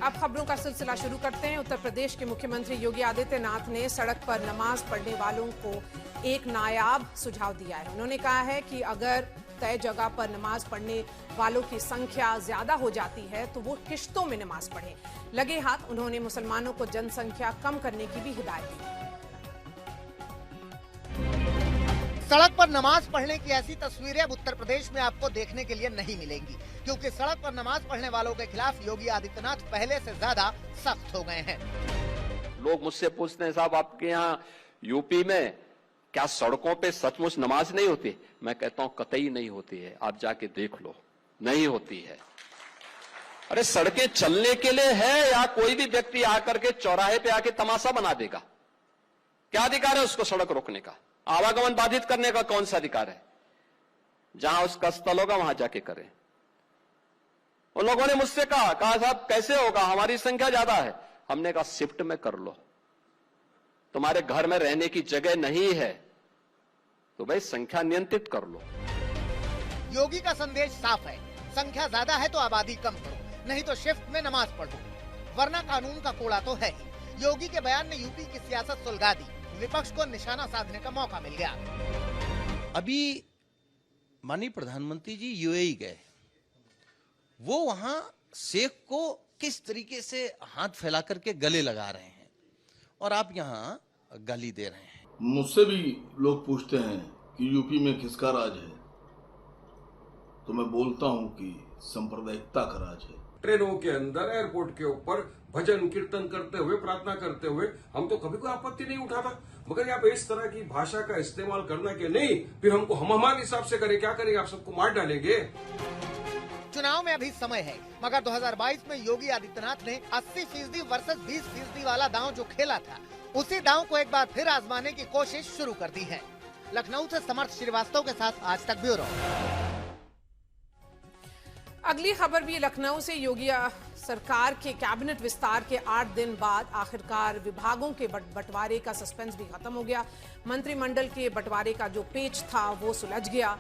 अब खबरों का सिलसिला शुरू करते हैं। उत्तर प्रदेश के मुख्यमंत्री योगी आदित्यनाथ ने सड़क पर नमाज पढ़ने वालों को एक नायाब सुझाव दिया है। उन्होंने कहा है कि अगर तय जगह पर नमाज पढ़ने वालों की संख्या ज्यादा हो जाती है तो वो किश्तों में नमाज पढ़ें। लगे हाथ उन्होंने मुसलमानों को जनसंख्या कम करने की भी हिदायत दी। सड़क पर नमाज पढ़ने की ऐसी तस्वीरें अब उत्तर प्रदेश में आपको देखने के लिए नहीं मिलेंगी, क्योंकि सड़क पर नमाज पढ़ने वालों के खिलाफ योगी आदित्यनाथ पहले से ज्यादा सख्त हो गए हैं। लोग मुझसे पूछते हैं, साहब आपके यहाँ यूपी में क्या सड़कों पे सचमुच नमाज नहीं होती? मैं कहता हूं कतई नहीं होती है, आप जाके देख लो, नहीं होती है। अरे सड़कें चलने के लिए है या कोई भी व्यक्ति आकर के चौराहे पे आके तमाशा बना देगा? क्या अधिकार है उसको सड़क रोकने का? आवागमन बाधित करने का कौन सा अधिकार है? जहां उसका स्थल होगा वहां जाके करें। उन लोगों ने मुझसे कहा साहब कैसे होगा, हमारी संख्या ज्यादा है। हमने कहा शिफ्ट में कर लो, तुम्हारे घर में रहने की जगह नहीं है तो भाई संख्या नियंत्रित कर लो। योगी का संदेश साफ है, संख्या ज्यादा है तो आबादी कम करो, नहीं तो शिफ्ट में नमाज पढ़ो, वरना कानून का कोड़ा तो है ही। योगी के बयान ने यूपी की सियासत सुलगा दी, विपक्ष को निशाना साधने का मौका मिल गया। अभी माननीय प्रधानमंत्री जी यूएई गए, वो वहां शेख को किस तरीके से हाथ फैला करके गले लगा रहे हैं और आप यहाँ गाली दे रहे हैं। मुझसे भी लोग पूछते हैं कि यूपी में किसका राज है, तो मैं बोलता हूं कि सांप्रदायिकता का राज है। ट्रेनों के अंदर, एयरपोर्ट के ऊपर भजन कीर्तन करते हुए, प्रार्थना करते हुए हम तो कभी कोई आपत्ति नहीं उठाता, मगर यहाँ पे इस तरह की भाषा का इस्तेमाल करना कि नहीं, फिर हमको हम हमारे हिसाब से करें, क्या करेंगे, आप सबको मार डालेंगे। चुनाव में अभी समय है, मगर 2022 में योगी आदित्यनाथ ने 80% वर्सेस 20% वाला दांव जो खेला था, उसी दांव को एक बार फिर आजमाने की कोशिश शुरू कर दी है। लखनऊ से समर्थ श्रीवास्तव के साथ आज तक ब्यूरो। अगली खबर भी लखनऊ से। योगी सरकार के कैबिनेट विस्तार के 8 दिन बाद आखिरकार विभागों के बंटवारे का सस्पेंस भी खत्म हो गया। मंत्रिमंडल के बंटवारे का जो पेच था वो सुलझ गया।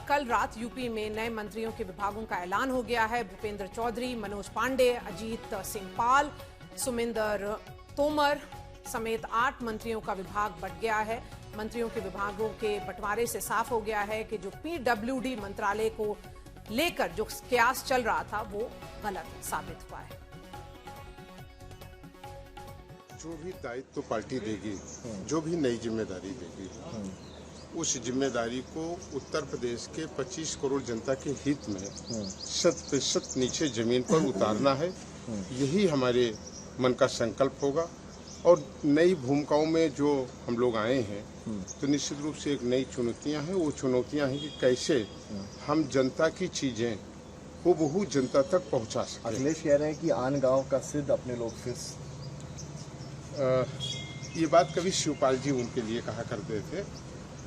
कल रात यूपी में नए मंत्रियों के विभागों का ऐलान हो गया है। भूपेंद्र चौधरी, मनोज पांडे, अजीत सिंह पाल, सुमिंदर तोमर समेत 8 मंत्रियों का विभाग बंट गया है। मंत्रियों के विभागों के बंटवारे से साफ हो गया है कि जो पीडब्ल्यूडी मंत्रालय को लेकर जो कयास चल रहा था वो गलत साबित हुआ है। जो भी दायित्व पार्टी देगी, जो भी नई जिम्मेदारी देगी, उस जिम्मेदारी को उत्तर प्रदेश के 25 करोड़ जनता के हित में 100% नीचे जमीन पर उतारना है। यही हमारे मन का संकल्प होगा। और नई भूमिकाओं में जो हम लोग आए हैं तो निश्चित रूप से एक नई चुनौतियां हैं। वो चुनौतियां हैं कि कैसे हम जनता की चीजें हूबहू जनता तक पहुंचा सकें। अखिलेश कह रहे हैं कि आन गांव का सिद्ध अपने लोग फिस। ये बात कभी शिवपाल जी उनके लिए कहा करते थे,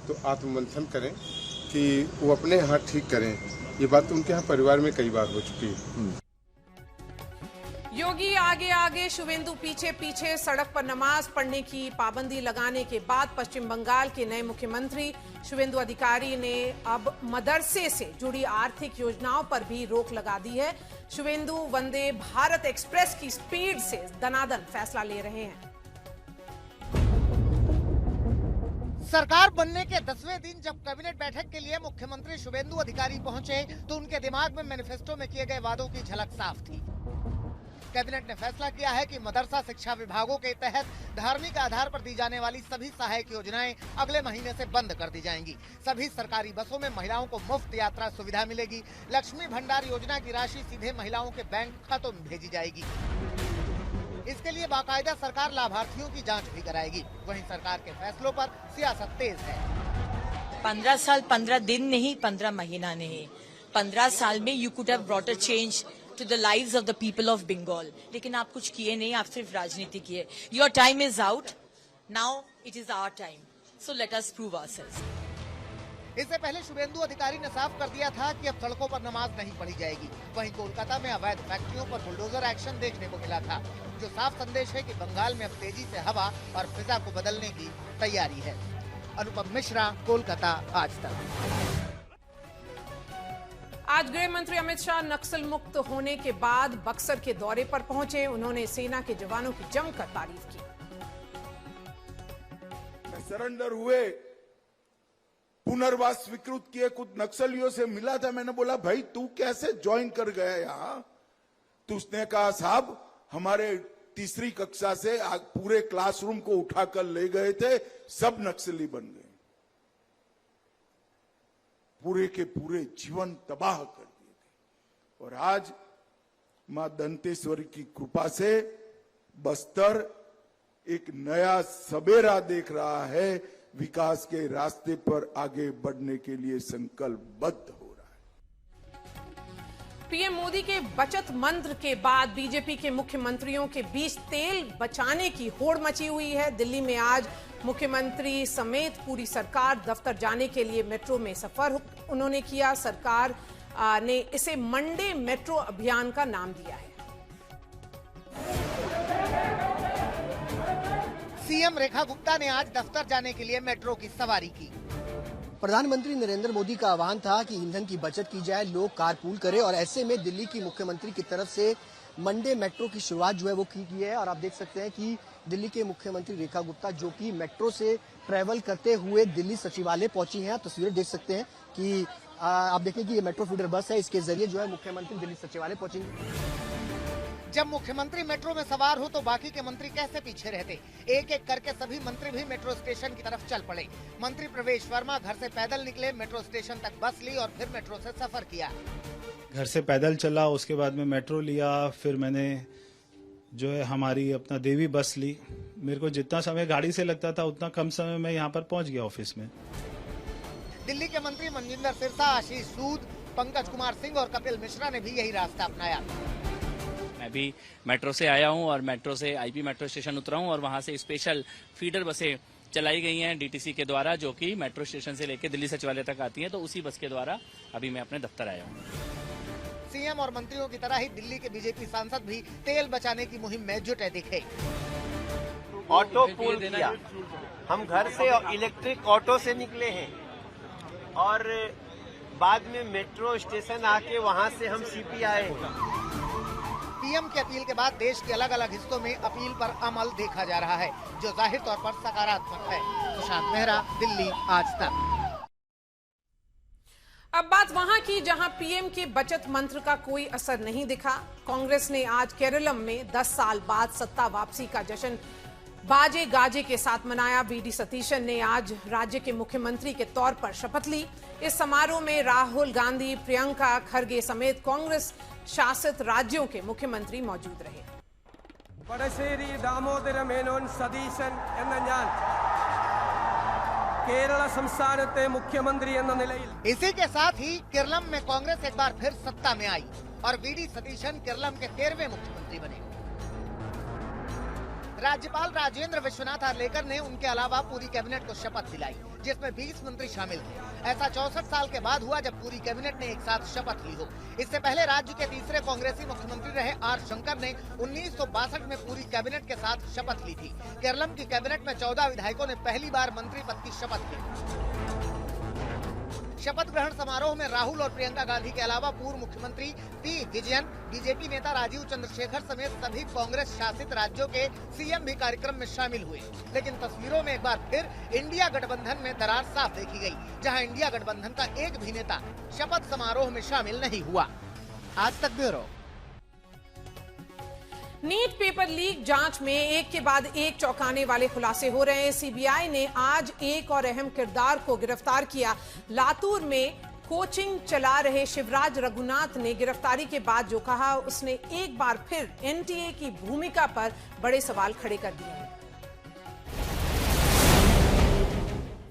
तो आत्ममंथन करें कि वो अपने यहाँ ठीक करें। ये बात तो उनके यहाँ परिवार में कई बार हो चुकी है। योगी आगे आगे, शुवेंदु पीछे पीछे। सड़क पर नमाज पढ़ने की पाबंदी लगाने के बाद पश्चिम बंगाल के नए मुख्यमंत्री शुवेंदु अधिकारी ने अब मदरसे से जुड़ी आर्थिक योजनाओं पर भी रोक लगा दी है। शुवेंदु वंदे भारत एक्सप्रेस की स्पीड से दनादन फैसला ले रहे हैं। सरकार बनने के 10वें दिन जब कैबिनेट बैठक के लिए मुख्यमंत्री शुवेंदु अधिकारी पहुंचे तो उनके दिमाग में मैनिफेस्टो में किए गए वादों की झलक साफ थी। कैबिनेट ने फैसला किया है कि मदरसा शिक्षा विभागों के तहत धार्मिक आधार पर दी जाने वाली सभी सहायक योजनाएं अगले महीने से बंद कर दी जाएंगी। सभी सरकारी बसों में महिलाओं को मुफ्त यात्रा सुविधा मिलेगी। लक्ष्मी भंडार योजना की राशि सीधे महिलाओं के बैंक खातों में भेजी जाएगी। इसके लिए बाकायदा सरकार लाभार्थियों की जांच भी कराएगी। वहीं सरकार के फैसलों पर सियासत तेज है। 15 साल 15 दिन नहीं, 15 महीना नहीं, 15 साल में you could have brought a change to the lives of the people of Bengal, लेकिन आप कुछ किए नहीं, आप सिर्फ राजनीति किए। Your time is out, now it is our time, so let us prove ourselves. इससे पहले शुवेंदु अधिकारी ने साफ कर दिया था कि अब सड़कों पर नमाज नहीं पढ़ी जाएगी। वहीं कोलकाता में अवैध फैक्ट्रियों पर बुलडोजर एक्शन देखने को मिला था, जो साफ संदेश है कि बंगाल में अब तेजी से हवा और फिजा को बदलने की तैयारी है। अनुपम मिश्रा, कोलकाता, आज तक। आज गृह मंत्री अमित शाह नक्सल मुक्त होने के बाद बक्सर के दौरे पर पहुंचे। उन्होंने सेना के जवानों की जमकर तारीफ की। सरेंडर हुए, पुनर्वास स्वीकृत किए, कुछ नक्सलियों से मिला था। मैंने बोला भाई तू कैसे ज्वाइन कर गया यहाँ? तो उसने कहा साहब हमारे तीसरी कक्षा से पूरे क्लासरूम को उठाकर ले गए थे, सब नक्सली बन गए, पूरे के पूरे जीवन तबाह कर दिए थे। और आज मां दंतेश्वरी की कृपा से बस्तर एक नया सबेरा देख रहा है, विकास के रास्ते पर आगे बढ़ने के लिए संकल्पबद्ध हो रहा है। पीएम मोदी के बचत मंत्र के बाद बीजेपी के मुख्यमंत्रियों के बीच तेल बचाने की होड़ मची हुई है। दिल्ली में आज मुख्यमंत्री समेत पूरी सरकार दफ्तर जाने के लिए मेट्रो में सफर उन्होंने किया। सरकार ने इसे मंडे मेट्रो अभियान का नाम दिया है। सीएम रेखा गुप्ता ने आज दफ्तर जाने के लिए मेट्रो की सवारी की। प्रधानमंत्री नरेंद्र मोदी का आह्वान था कि ईंधन की बचत की जाए, लोग कारपूल करें, और ऐसे में दिल्ली की मुख्यमंत्री की तरफ से मंडे मेट्रो की शुरुआत जो है वो की गई है। और आप देख सकते हैं कि दिल्ली के मुख्यमंत्री रेखा गुप्ता जो कि मेट्रो से ट्रैवल करते हुए दिल्ली सचिवालय पहुंची हैं। तस्वीरें देख सकते हैं कि आप देखें कि ये मेट्रो फीडर बस है, इसके जरिए जो है मुख्यमंत्री दिल्ली सचिवालय पहुंचेंगे। जब मुख्यमंत्री मेट्रो में सवार हो तो बाकी के मंत्री कैसे पीछे रहते? एक एक करके सभी मंत्री भी मेट्रो स्टेशन की तरफ चल पड़े। मंत्री प्रवेश वर्मा घर से पैदल निकले, मेट्रो स्टेशन तक बस ली और फिर मेट्रो से सफर किया। घर से पैदल चला, उसके बाद में मेट्रो लिया, फिर मैंने जो है हमारी अपना देवी बस ली। मेरे को जितना समय गाड़ी से लगता था उतना कम समय में यहाँ पर पहुँच गया ऑफिस में। दिल्ली के मंत्री मनजिंदर सिरसा, आशीष सूद, पंकज कुमार सिंह और कपिल मिश्रा ने भी यही रास्ता अपनाया। मैं भी मेट्रो से आया हूं और मेट्रो से आईपी मेट्रो स्टेशन उतरा हूं और वहां से स्पेशल फीडर बसें चलाई गई हैं डीटीसी के द्वारा, जो कि मेट्रो स्टेशन से लेकर दिल्ली सचिवालय तक आती हैं। तो उसी बस के द्वारा अभी मैं अपने दफ्तर आया हूं। सीएम और मंत्रियों की तरह ही दिल्ली के बीजेपी सांसद भी तेल बचाने की मुहिम में जुटे दिखे। ऑटो पूल किया, हम घर से इलेक्ट्रिक ऑटो से निकले हैं और बाद में मेट्रो स्टेशन आके वहां से हम सीपी आए। पीएम की अपील के बाद देश के अलग अलग हिस्सों में अपील पर अमल देखा जा रहा है, जो जाहिर तौर पर सकारात्मक है। सुशांत मेहरा, दिल्ली, आज तक। अब बात वहां की जहां पीएम के बचत मंत्र का कोई असर नहीं दिखा। कांग्रेस ने आज केरलम में 10 साल बाद सत्ता वापसी का जश्न बाजे गाजे के साथ मनाया। वीडी सतीशन ने आज राज्य के मुख्यमंत्री के तौर पर शपथ ली। इस समारोह में राहुल गांधी, प्रियंका खरगे समेत कांग्रेस शासित राज्यों के मुख्यमंत्री मौजूद रहे। വടശ്ശേരി ദാമോദര മേനോൻ സതീശൻ എന്ന ഞാൻ കേരള സംസ്ഥാനത്തെ മുഖ്യമന്ത്രി എന്ന നിലയിൽ इसी के साथ ही केरलम में कांग्रेस एक बार फिर सत्ता में आई और वीडी सतीशन केरलम के 13वें मुख्यमंत्री बने। राज्यपाल राजेंद्र विश्वनाथ आर्लेकर ने उनके अलावा पूरी कैबिनेट को शपथ दिलाई, जिसमें 20 मंत्री शामिल थे। ऐसा 64 साल के बाद हुआ जब पूरी कैबिनेट ने एक साथ शपथ ली हो। इससे पहले राज्य के तीसरे कांग्रेसी मुख्यमंत्री रहे आर शंकर ने 1962 में पूरी कैबिनेट के साथ शपथ ली थी। केरलम की कैबिनेट में 14 विधायकों ने पहली बार मंत्री पद की शपथ ली। शपथ ग्रहण समारोह में राहुल और प्रियंका गांधी के अलावा पूर्व मुख्यमंत्री पी विजयन, बीजेपी नेता राजीव चंद्रशेखर समेत सभी कांग्रेस शासित राज्यों के सीएम भी कार्यक्रम में शामिल हुए। लेकिन तस्वीरों में एक बार फिर इंडिया गठबंधन में दरार साफ देखी गई, जहां इंडिया गठबंधन का एक भी नेता शपथ समारोह में शामिल नहीं हुआ। आज तक ब्यूरो। नीट पेपर लीक जांच में एक के बाद एक चौंकाने वाले खुलासे हो रहे हैं। सीबीआई ने आज एक और अहम किरदार को गिरफ्तार किया। लातूर में कोचिंग चला रहे शिवराज रघुनाथ ने गिरफ्तारी के बाद जो कहा, उसने एक बार फिर एनटीए की भूमिका पर बड़े सवाल खड़े कर दिए हैं।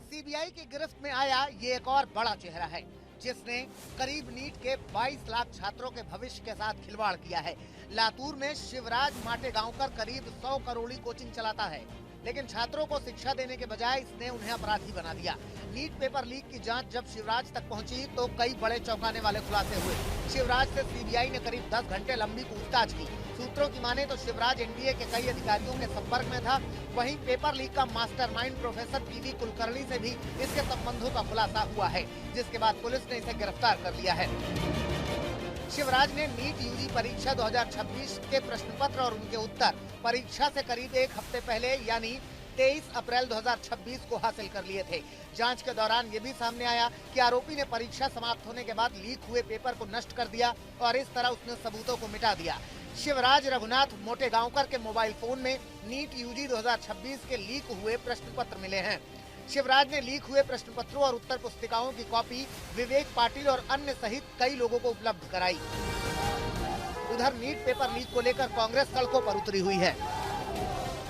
सीबीआई की गिरफ्त में आया ये एक और बड़ा चेहरा है, जिसने करीब नीट के 22 लाख छात्रों के भविष्य के साथ खिलवाड़ किया है। लातूर में शिवराज माटे गांव कर करीब 100 करोड़ी कोचिंग चलाता है, लेकिन छात्रों को शिक्षा देने के बजाय इसने उन्हें अपराधी बना दिया। नीट पेपर लीक की जांच जब शिवराज तक पहुंची तो कई बड़े चौंकाने वाले खुलासे हुए। शिवराज से सीबीआई ने करीब 10 घंटे लंबी पूछताछ की। सूत्रों की माने तो शिवराज एनडीए के कई अधिकारियों के संपर्क में था। वहीं पेपर लीक का मास्टरमाइंड प्रोफेसर पीवी कुलकर्णी से भी इसके संबंधों का खुलासा हुआ है, जिसके बाद पुलिस ने इसे गिरफ्तार कर लिया है। शिवराज ने नीट यूजी परीक्षा 2026 के प्रश्न पत्र और उनके उत्तर परीक्षा से करीब एक हफ्ते पहले यानी 23 अप्रैल 2026 को हासिल कर लिए थे। जांच के दौरान ये भी सामने आया कि आरोपी ने परीक्षा समाप्त होने के बाद लीक हुए पेपर को नष्ट कर दिया और इस तरह उसने सबूतों को मिटा दिया। शिवराज रघुनाथ मोटेगांवकर के मोबाइल फोन में नीट यूजी 2026 के लीक हुए प्रश्न पत्र मिले हैं। शिवराज ने लीक हुए प्रश्न पत्रों और उत्तर पुस्तिकाओं की कॉपी विवेक पाटिल और अन्य सहित कई लोगों को उपलब्ध कराई। उधर नीट पेपर लीक को लेकर कांग्रेस सड़कों पर उतरी हुई है।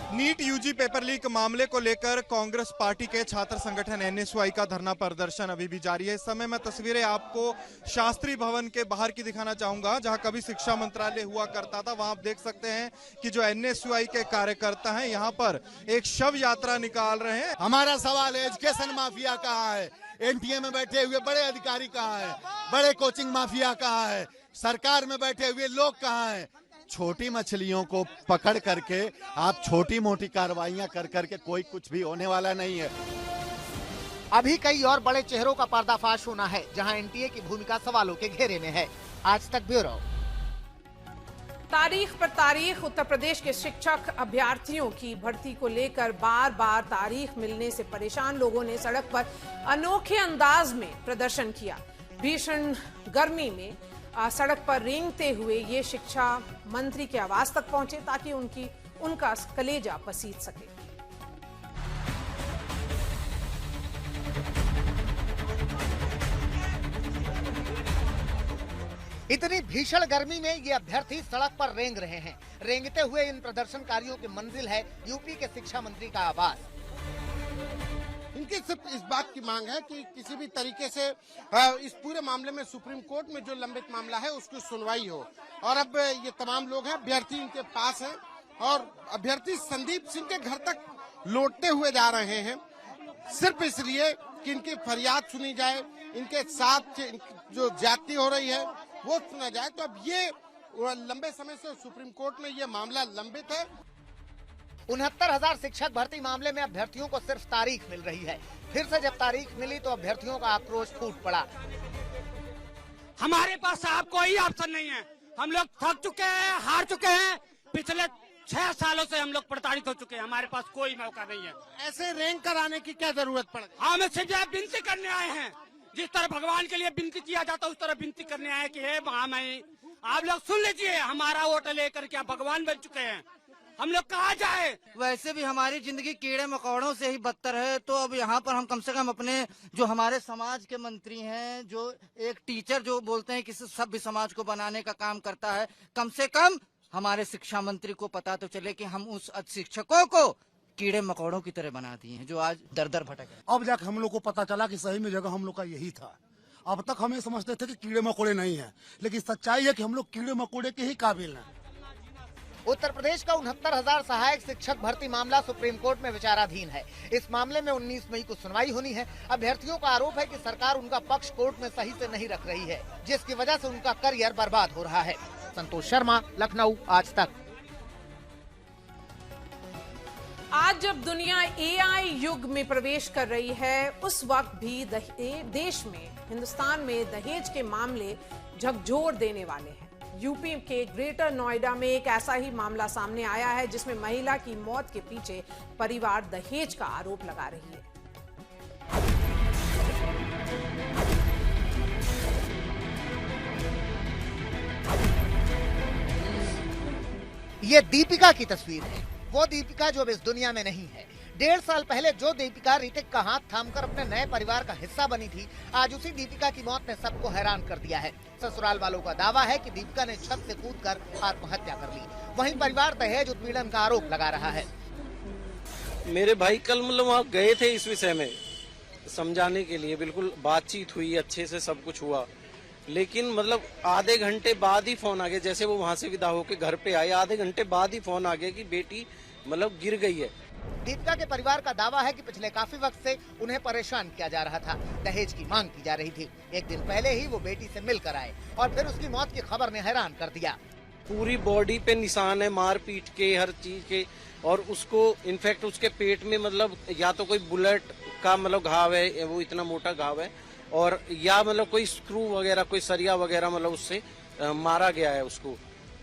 नीट यूजी पेपर लीक मामले को लेकर कांग्रेस पार्टी के छात्र संगठन एनएसयूआई का धरना प्रदर्शन अभी भी जारी है। इस समय मैं तस्वीरें आपको शास्त्री भवन के बाहर की दिखाना चाहूंगा, जहां कभी शिक्षा मंत्रालय हुआ करता था। वहां आप देख सकते हैं कि जो एनएसयूआई के कार्यकर्ता हैं यहां पर एक शव यात्रा निकाल रहे हैं। हमारा सवाल है, एजुकेशन माफिया कहाँ है? एनटीए में बैठे हुए बड़े अधिकारी कहाँ है? बड़े कोचिंग माफिया कहाँ है? सरकार में बैठे हुए लोग कहाँ हैं? छोटी मछलियों को पकड़ करके आप छोटी मोटी कार्रवाइयां कर करके कोई कुछ भी होने वाला नहीं है। अभी कई और बड़े चेहरों का पर्दाफाश होना है, जहां एनटीए की भूमिका सवालों के घेरे में है। आज तक ब्यूरो। तारीख पर तारीख उत्तर प्रदेश के शिक्षक अभ्यर्थियों की भर्ती को लेकर बार बार तारीख मिलने से परेशान लोगों ने सड़क पर अनोखे अंदाज में प्रदर्शन किया। भीषण गर्मी में सड़क पर रेंगते हुए ये शिक्षा मंत्री के आवास तक पहुंचे ताकि उनका कलेजा पसीज सके। इतनी भीषण गर्मी में ये अभ्यर्थी सड़क पर रेंग रहे हैं। रेंगते हुए इन प्रदर्शनकारियों की मंजिल है यूपी के शिक्षा मंत्री का आवास। इनकी सिर्फ इस बात की मांग है कि किसी भी तरीके से इस पूरे मामले में सुप्रीम कोर्ट में जो लंबित मामला है उसकी सुनवाई हो। और अब ये तमाम लोग हैं, अभ्यर्थी इनके पास हैं और अभ्यर्थी संदीप सिंह के घर तक लौटते हुए जा रहे हैं, सिर्फ इसलिए कि इनकी फरियाद सुनी जाए, इनके साथ जो ज्यादती हो रही है वो सुना जाए। तो अब ये लंबे समय से सुप्रीम कोर्ट में ये मामला लंबित है। 69,000 शिक्षक भर्ती मामले में अभ्यर्थियों को सिर्फ तारीख मिल रही है। फिर से जब तारीख मिली तो अभ्यर्थियों का आक्रोश फूट पड़ा। हमारे पास साहब कोई ऑप्शन नहीं है, हम लोग थक चुके हैं, हार चुके हैं। पिछले 6 सालों से हम लोग प्रताड़ित हो चुके हैं, हमारे पास कोई मौका नहीं है। ऐसे रैंक कराने की क्या जरूरत पड़ गई? हम सिर्फ विनती करने आए हैं, जिस तरह भगवान के लिए विनती किया जाता है उस तरह विनती करने आए कि हे महामहिम आप लोग सुन लीजिए, हमारा वोट लेकर के आप भगवान बन चुके हैं, हम लोग कहाँ जाए? वैसे भी हमारी जिंदगी कीड़े मकोड़ों से ही बदतर है, तो अब यहाँ पर हम कम से कम अपने जो हमारे समाज के मंत्री हैं, जो एक टीचर जो बोलते हैं कि सभ्य समाज को बनाने का काम करता है, कम से कम हमारे शिक्षा मंत्री को पता तो चले कि हम उस शिक्षकों को कीड़े मकोड़ों की तरह बना दिए हैं जो आज दर दर भटक है। अब जाकर हम लोग को पता चला कि सही में जगह हम लोग का यही था। अब तक हम ये समझते थे कि कीड़े मकोड़े नहीं है, लेकिन सच्चाई है कि हम लोग कीड़े मकोड़े के ही काबिल हैं। उत्तर प्रदेश का 69,000 सहायक शिक्षक भर्ती मामला सुप्रीम कोर्ट में विचाराधीन है। इस मामले में 19 मई को सुनवाई होनी है। अभ्यर्थियों का आरोप है कि सरकार उनका पक्ष कोर्ट में सही से नहीं रख रही है, जिसकी वजह से उनका करियर बर्बाद हो रहा है। संतोष शर्मा, लखनऊ, आज तक। आज जब दुनिया एआई युग में प्रवेश कर रही है, उस वक्त भी देश में, हिंदुस्तान में दहेज के मामले झकझोर देने वाले हैं। यूपी के ग्रेटर नोएडा में एक ऐसा ही मामला सामने आया है जिसमें महिला की मौत के पीछे परिवार दहेज का आरोप लगा रही है। ये दीपिका की तस्वीर है, वो दीपिका जो अब इस दुनिया में नहीं है। 1.5 साल पहले जो दीपिका ऋतिक का हाथ थामकर अपने नए परिवार का हिस्सा बनी थी, आज उसी दीपिका की मौत ने सबको हैरान कर दिया है। ससुराल वालों का दावा है कि दीपिका ने छत से कूदकर आत्महत्या कर ली। वहीं परिवार दहेज उत्पीड़न का आरोप लगा रहा है। मेरे भाई कल मतलब वहाँ गए थे इस विषय में समझाने के लिए, बिल्कुल बातचीत हुई, अच्छे से सब कुछ हुआ, लेकिन मतलब आधे घंटे बाद ही फोन आ गया। जैसे वो वहाँ से विदा होकर घर पे आए, आधे घंटे बाद ही फोन आ गया कि बेटी मतलब गिर गई है। दीपिका के परिवार का दावा है कि पिछले काफी वक्त से उन्हें परेशान किया जा रहा था। दहेज की मांग की जा रही थी। एक दिन पहले ही वो बेटी से मिलकर आए और फिर उसकी मौत की खबर ने हैरान कर दिया। पूरी बॉडी पे निशान है मार पीट के, हर चीज के, और उसको इनफैक्ट उसके पेट में मतलब या तो कोई बुलेट का मतलब घाव है, वो इतना मोटा घाव है, और या मतलब कोई स्क्रू वगैरह, कोई सरिया वगैरह मतलब उससे मारा गया है उसको,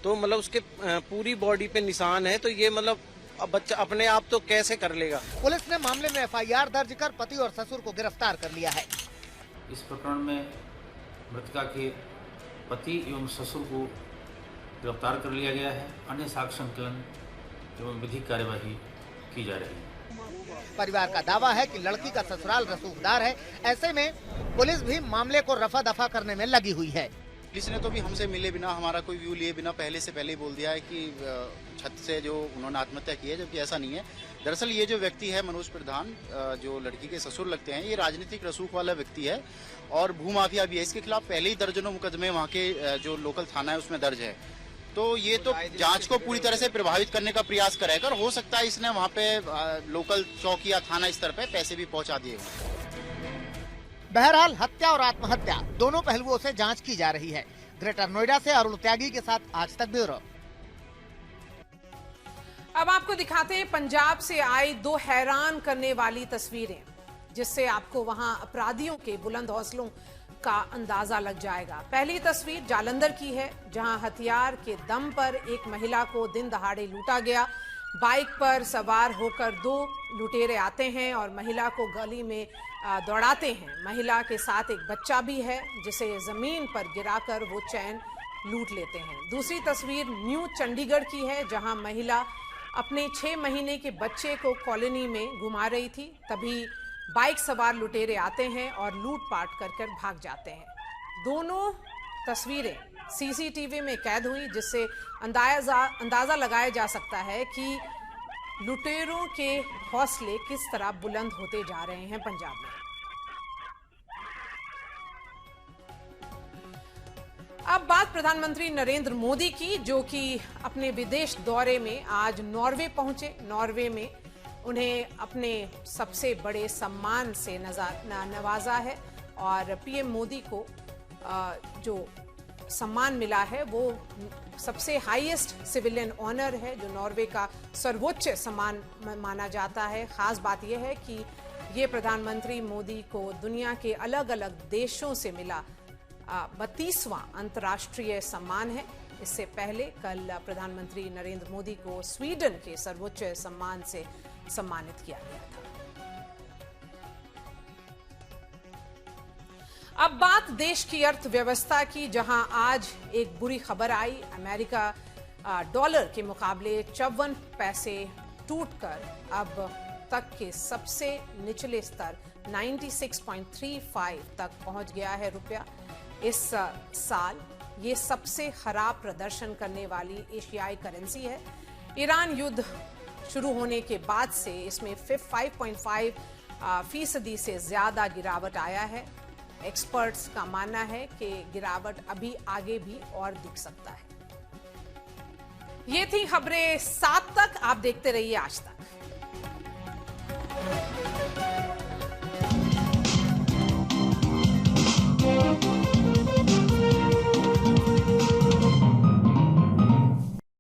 तो मतलब उसके पूरी बॉडी पे निशान है, तो ये मतलब बच्चा अपने आप तो कैसे कर लेगा। पुलिस ने मामले में FIR दर्ज कर पति और ससुर को गिरफ्तार कर लिया है। इस प्रकरण में मृतका के पति एवं ससुर को गिरफ्तार कर लिया गया है। अन्य साक्ष्य संकलन एवं विधिक कार्यवाही की जा रही है। परिवार का दावा है कि लड़की का ससुराल रसूखदार है, ऐसे में पुलिस भी मामले को रफा दफा करने में लगी हुई है। पुलिस ने तो भी हमसे मिले बिना, हमारा कोई व्यू लिए बिना पहले ही बोल दिया है कि छत से जो उन्होंने आत्महत्या की है, जबकि ऐसा नहीं है। दरअसल ये जो व्यक्ति है मनोज प्रधान, जो लड़की के ससुर लगते हैं, ये राजनीतिक रसूख वाला व्यक्ति है और भूमाफिया भी है। इसके खिलाफ पहले ही दर्जनों मुकदमे वहाँ के जो लोकल थाना है उसमें दर्ज है। तो ये तो जांच को पूरी तरह से प्रभावित करने का प्रयास करेगा और हो सकता है इसने वहाँ पे लोकल चौकी या थाना स्तर पे पैसे भी पहुँचा दिए हों। बहरहाल हत्या और आत्महत्या दोनों पहलुओं से जांच की जा रही है। ग्रेटर नोएडा से अरुण त्यागी के साथ आज तक ब्यूरो। अब आपको दिखाते हैं पंजाब से आई दो हैरान करने वाली तस्वीरें, जिससे आपको वहां अपराधियों के बुलंद हौसलों का अंदाजा लग जाएगा। पहली तस्वीर जालंधर की है, जहां हथियार के दम पर एक महिला को दिन दहाड़े लूटा गया। बाइक पर सवार होकर दो लुटेरे आते हैं और महिला को गली में दौड़ाते हैं। महिला के साथ एक बच्चा भी है, जिसे जमीन पर गिराकर वो चैन लूट लेते हैं। दूसरी तस्वीर न्यू चंडीगढ़ की है, जहां महिला अपने 6 महीने के बच्चे को कॉलोनी में घुमा रही थी। तभी बाइक सवार लुटेरे आते हैं और लूटपाट कर भाग जाते हैं। दोनों तस्वीरें CCTV में कैद हुई, जिससे अंदाजा लगाया जा सकता है कि लुटेरों के हौसले किस तरह बुलंद होते जा रहे हैं पंजाब में। अब बात प्रधानमंत्री नरेंद्र मोदी की, जो कि अपने विदेश दौरे में आज नॉर्वे पहुंचे। नॉर्वे में उन्हें अपने सबसे बड़े सम्मान से नवाजा है और PM मोदी को जो सम्मान मिला है वो सबसे हाईएस्ट सिविलियन ऑनर है, जो नॉर्वे का सर्वोच्च सम्मान माना जाता है। खास बात यह है कि ये प्रधानमंत्री मोदी को दुनिया के अलग अलग देशों से मिला 32वां अंतर्राष्ट्रीय सम्मान है। इससे पहले कल प्रधानमंत्री नरेंद्र मोदी को स्वीडन के सर्वोच्च सम्मान से सम्मानित किया गया था। अब बात देश की अर्थव्यवस्था की, जहां आज एक बुरी खबर आई। अमेरिका डॉलर के मुकाबले 54 पैसे टूटकर अब तक के सबसे निचले स्तर 96.35 तक पहुंच गया है रुपया। इस साल ये सबसे खराब प्रदर्शन करने वाली एशियाई करेंसी है। ईरान युद्ध शुरू होने के बाद से इसमें 5.5% से ज्यादा गिरावट आया है। एक्सपर्ट्स का मानना है कि गिरावट अभी आगे भी और दिख सकता है। ये थी खबरें 7 तक। आप देखते रहिए आज तक।